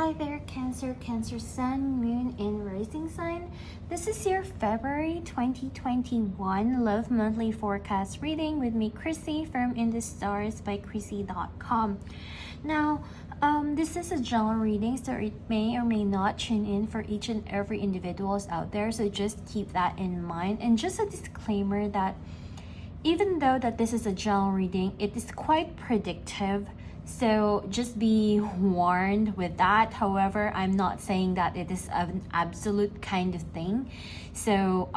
Hi there, Cancer, Cancer Sun, Moon, and Rising Sign. This is your February 2021 Love Monthly Forecast reading with me, Krissy, from In the Stars by Krissy.com. Now, this is a general reading, so it may or may not tune in for each and every individuals out there. So just keep that in mind. And just a disclaimer that even though that this is a general reading, it is quite predictive. So just be warned with that. However, I'm not saying that it is an absolute kind of thing. So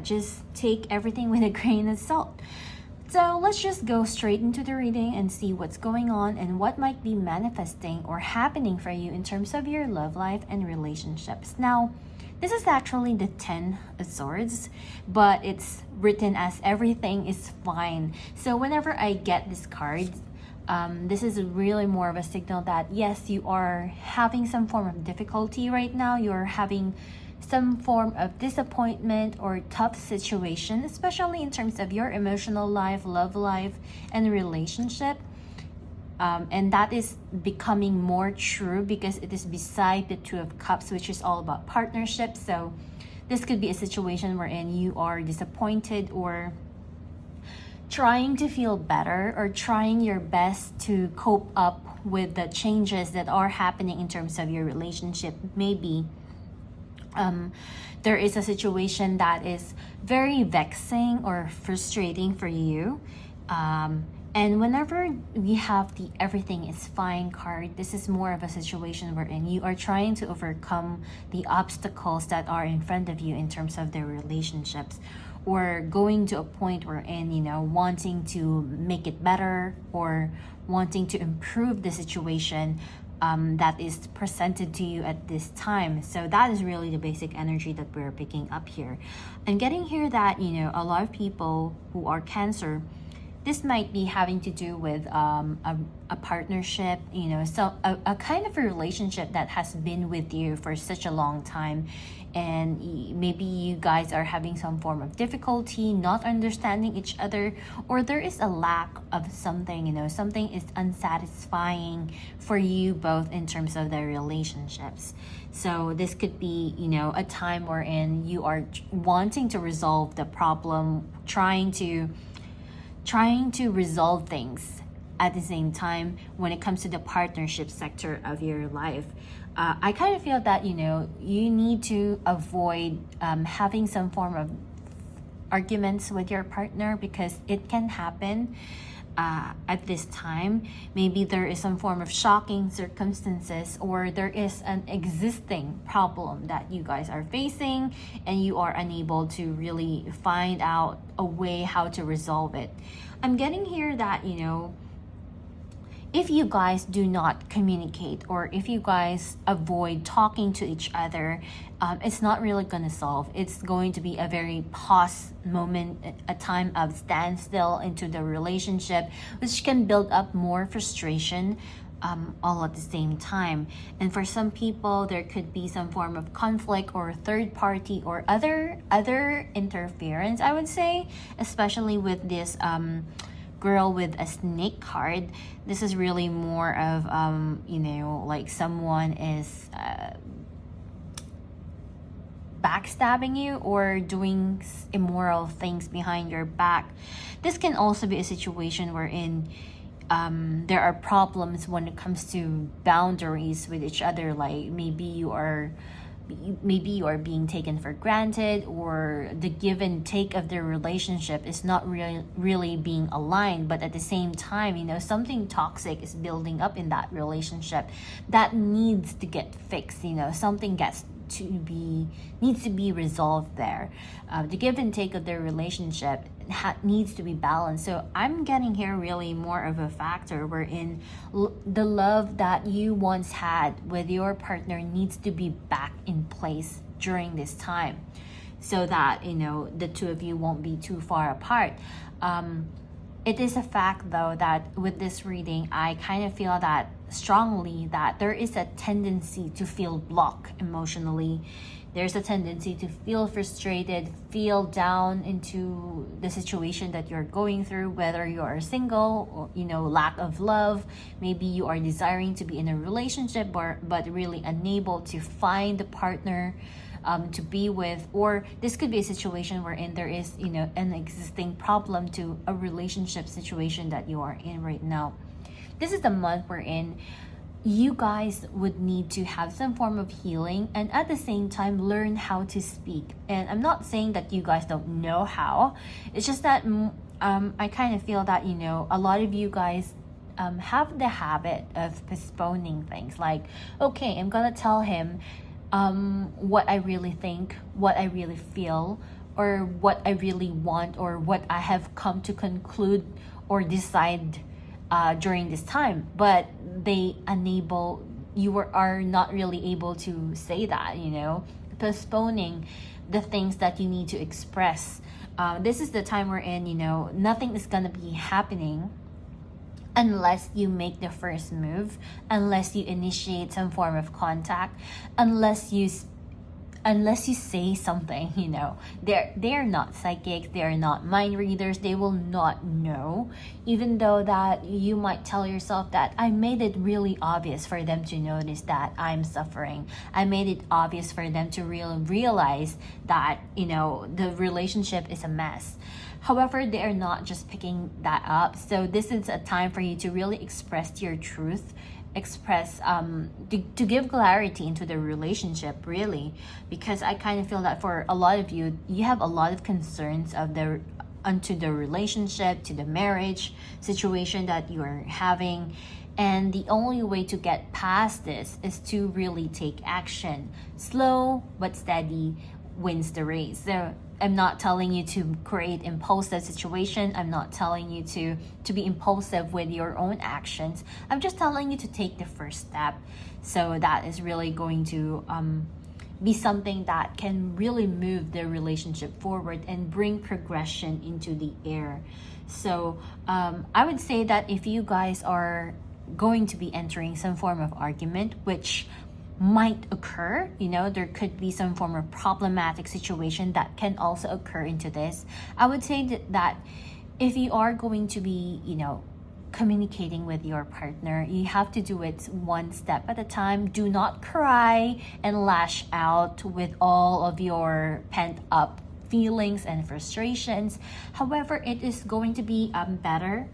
just take everything with a grain of salt. So let's just go straight into the reading and see what's going on and what might be manifesting or happening for you in terms of your love life and relationships. Now, this is actually the 10 of Swords, but it's written as everything is fine. So whenever I get this card, this is really more of a signal that yes, you are having some form of difficulty right now. You're having some form of disappointment or tough situation, especially in terms of your emotional life, love life, and relationship. And that is becoming more true because it is beside the Two of Cups, which is all about partnership. So this could be a situation wherein you are disappointed or trying to feel better or trying your best to cope up with the changes that are happening in terms of your relationship. Maybe there is a situation that is very vexing or frustrating for you. And whenever we have the everything is fine card, this is more of a situation wherein you are trying to overcome the obstacles that are in front of you in terms of their relationships, or going to a point wherein, wanting to make it better or wanting to improve the situation that is presented to you at this time. So that is really the basic energy that we're picking up here. I'm getting here that, a lot of people who are Cancer, this might be having to do with a partnership, so a kind of a relationship that has been with you for such a long time. And maybe you guys are having some form of difficulty, not understanding each other, or there is a lack of something, something is unsatisfying for you both in terms of their relationships. So this could be, a time wherein you are wanting to resolve the problem, trying to resolve things at the same time when it comes to the partnership sector of your life. I kind of feel that, you need to avoid having some form of arguments with your partner because it can happen at this time. Maybe there is some form of shocking circumstances, or there is an existing problem that you guys are facing and you are unable to really find out a way how to resolve it. I'm getting here that, if you guys do not communicate, or if you guys avoid talking to each other, it's not really going to solve. It's going to be a very pause moment, a time of standstill into the relationship, which can build up more frustration all at the same time. And for some people, there could be some form of conflict or third party or other interference, I would say, especially with this girl with a snake card. This is really more of like someone is backstabbing you or doing immoral things behind your back. This can also be a situation wherein there are problems when it comes to boundaries with each other. Like maybe you are being taken for granted, or the give and take of the relationship is not really being aligned. But at the same time, something toxic is building up in that relationship that needs to get fixed. Something needs to be resolved there. The give and take of their relationship needs to be balanced. So I'm getting here really more of a factor wherein the love that you once had with your partner needs to be back in place during this time, so that the two of you won't be too far apart. It is a fact though that with this reading, I kind of feel that strongly that there is a tendency to feel blocked emotionally. There's a tendency to feel frustrated, feel down into the situation that you're going through, whether you are single or, you know, lack of love. Maybe you are desiring to be in a relationship but really unable to find the partner to be with, or this could be a situation wherein there is, you know, an existing problem to a relationship situation that you are in right now. This is the month wherein you guys would need to have some form of healing and at the same time learn how to speak. And I'm not saying that you guys don't know how, it's just that I kind of feel that, you know, a lot of you guys have the habit of postponing things. Like, okay, I'm gonna tell him what I really think, what I really feel, or what I really want, or what I have come to conclude or decide during this time. But you are not really able to say that, you know, postponing the things that you need to express. This is the time we're in, you know, nothing is gonna be happening unless you make the first move, unless you initiate some form of contact, unless you say something. You know, they're not psychics, they're not mind readers, they will not know, even though that you might tell yourself that I made it really obvious for them to notice that I'm suffering. I made it obvious for them to realize that, you know, the relationship is a mess. However, they are not just picking that up. So this is a time for you to really express your truth, to give clarity into the relationship, really, because I kind of feel that for a lot of you, you have a lot of concerns of onto the relationship, to the marriage situation that you're having. And the only way to get past this is to really take action. Slow but steady wins the race. So I'm not telling you to create impulsive situation. I'm not telling you to be impulsive with your own actions. I'm just telling you to take the first step. So that is really going to be something that can really move the relationship forward and bring progression into the air. So I would say that if you guys are going to be entering some form of argument, which might occur, you know, there could be some form of problematic situation that can also occur into this. I would say that if you are going to be, you know, communicating with your partner, you have to do it one step at a time. Do not cry and lash out with all of your pent up feelings and frustrations. However, it is going to be better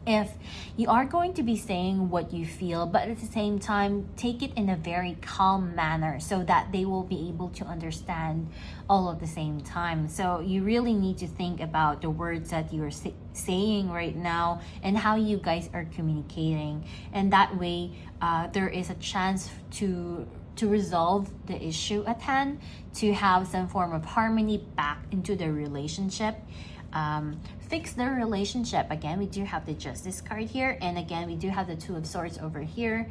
if you are going to be saying what you feel, but at the same time take it in a very calm manner so that they will be able to understand all at the same time. So you really need to think about the words that you're saying right now and how you guys are communicating, and that way there is a chance to resolve the issue at hand, to have some form of harmony back into the relationship. Fix the relationship. Again, we do have the Justice card here, and again we do have the Two of Swords over here,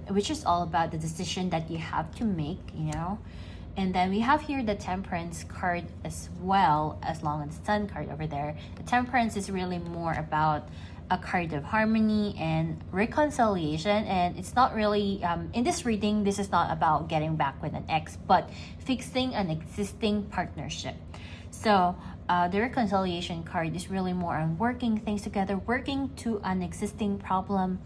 which is all about the decision that you have to make, you know. And then we have here the Temperance card as well, as long as the Sun card over there. The Temperance is really more about a card of harmony and reconciliation, and it's not really in this reading, this is not about getting back with an ex, but fixing an existing partnership. So the reconciliation card is really more on working things together, working to an existing problem.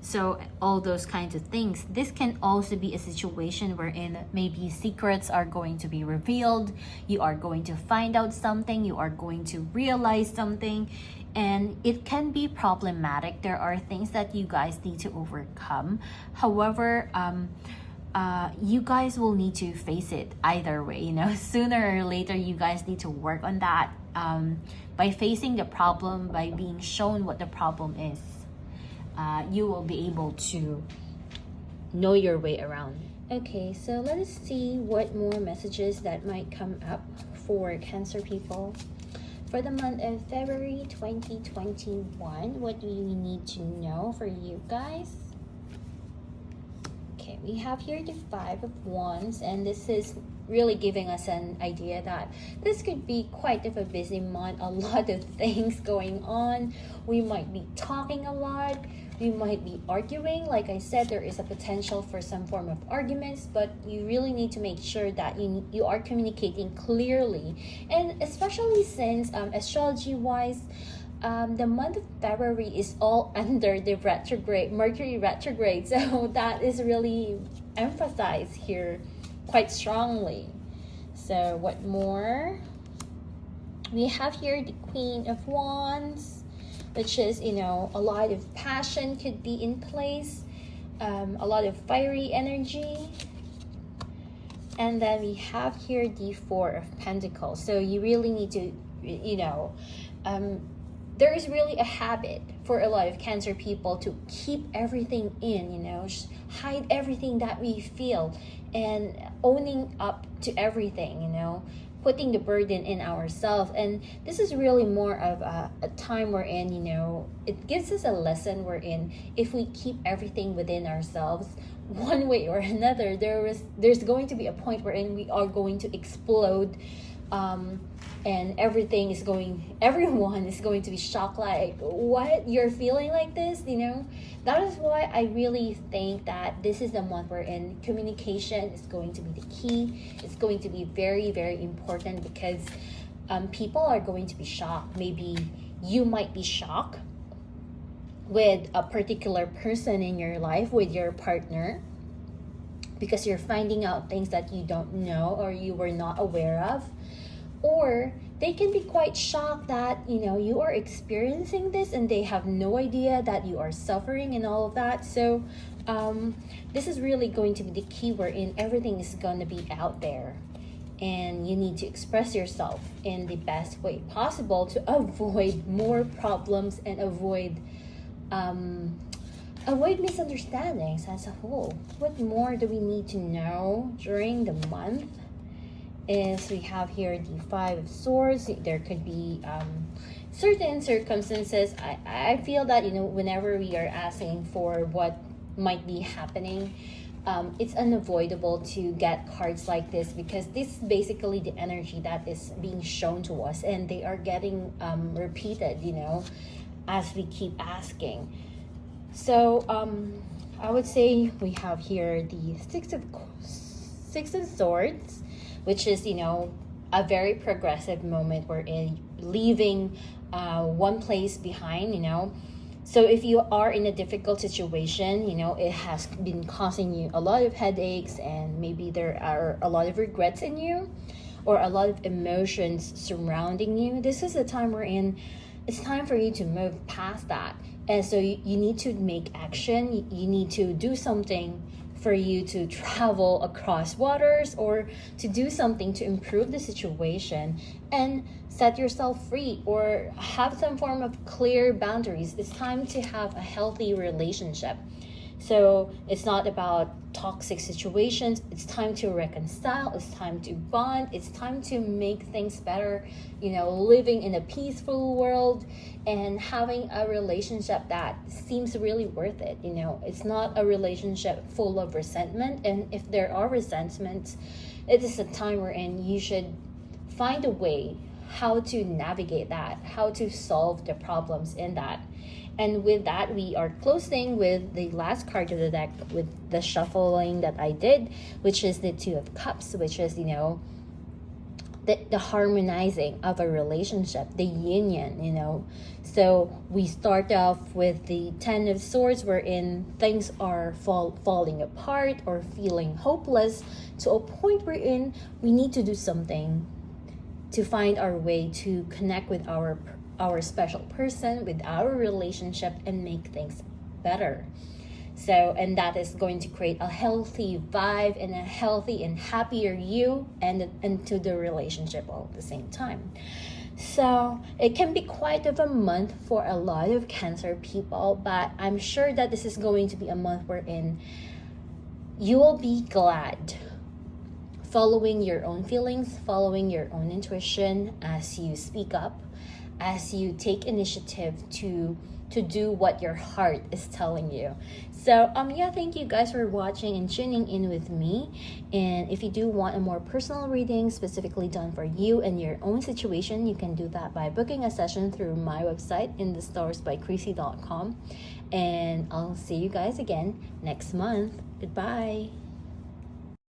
So all those kinds of things. This can also be a situation wherein maybe secrets are going to be revealed. You are going to find out something. You are going to realize something. And it can be problematic. There are things that you guys need to overcome. However, you guys will need to face it either way, you know. Sooner or later you guys need to work on that, by facing the problem, by being shown what the problem is. You will be able to know your way around. Okay, so let us see what more messages that might come up for Cancer people for the month of February 2021. What do we need to know for you guys? Okay, we have here the Five of Wands, and this is really giving us an idea that this could be quite of a busy month, a lot of things going on. We might be talking a lot, we might be arguing. Like I said, there is a potential for some form of arguments, but you really need to make sure that you are communicating clearly. And especially since astrology wise, the month of February is all under the retrograde, Mercury retrograde. So that is really emphasized here quite strongly. So what more? We have here the Queen of Wands, which is, a lot of passion could be in place, a lot of fiery energy. And then we have here the Four of Pentacles. So you really need to, there is really a habit for a lot of Cancer people to keep everything in, hide everything that we feel and owning up to everything, putting the burden in ourselves. And this is really more of a time we're in, it gives us a lesson we're in. If we keep everything within ourselves, one way or another, there's going to be a point wherein we are going to explode, and everyone is going to be shocked, like, what, you're feeling like this? That is why I really think that this is the month we're in. Communication is going to be the key. It's going to be very, very important, because people are going to be shocked. Maybe you might be shocked with a particular person in your life, with your partner, because you're finding out things that you don't know or you were not aware of. Or they can be quite shocked that, you are experiencing this and they have no idea that you are suffering and all of that. So this is really going to be the key wherein everything is going to be out there. And you need to express yourself in the best way possible to avoid more problems and avoid misunderstandings as a whole. What more do we need to know during the month? Is we have here the Five of Swords. There could be certain circumstances. I feel that, whenever we are asking for what might be happening, it's unavoidable to get cards like this, because this is basically the energy that is being shown to us, and they are getting repeated, as we keep asking. So I would say we have here the Six of Swords, which is, a very progressive moment. We're in leaving one place behind, So if you are in a difficult situation, it has been causing you a lot of headaches, and maybe there are a lot of regrets in you, or a lot of emotions surrounding you. This is the time we're in. It's time for you to move past that. And so you need to make action. You need to do something for you to travel across waters, or to do something to improve the situation and set yourself free, or have some form of clear boundaries. It's time to have a healthy relationship. So it's not about toxic situations. It's time to reconcile. It's time to bond. It's time to make things better, living in a peaceful world and having a relationship that seems really worth it. It's not a relationship full of resentment. And if there are resentments, it is a time wherein you should find a way how to navigate that, how to solve the problems in that. And with that, we are closing with the last card of the deck, with the shuffling that I did, which is the Two of Cups, which is, the harmonizing of a relationship, the union, So we start off with the Ten of Swords, wherein things are falling apart or feeling hopeless, to a point wherein we need to do something to find our way to connect with our special person, with our relationship, and make things better. So, and that is going to create a healthy vibe and a healthy and happier you and to the relationship all at the same time. So it can be quite of a month for a lot of Cancer people, but I'm sure that this is going to be a month wherein you will be glad, following your own feelings, following your own intuition as you speak up, as you take initiative to do what your heart is telling you. So yeah, thank you guys for watching and tuning in with me. And if you do want a more personal reading specifically done for you and your own situation, you can do that by booking a session through my website, inthestoresbykrissy.com. And I'll see you guys again next month. Goodbye.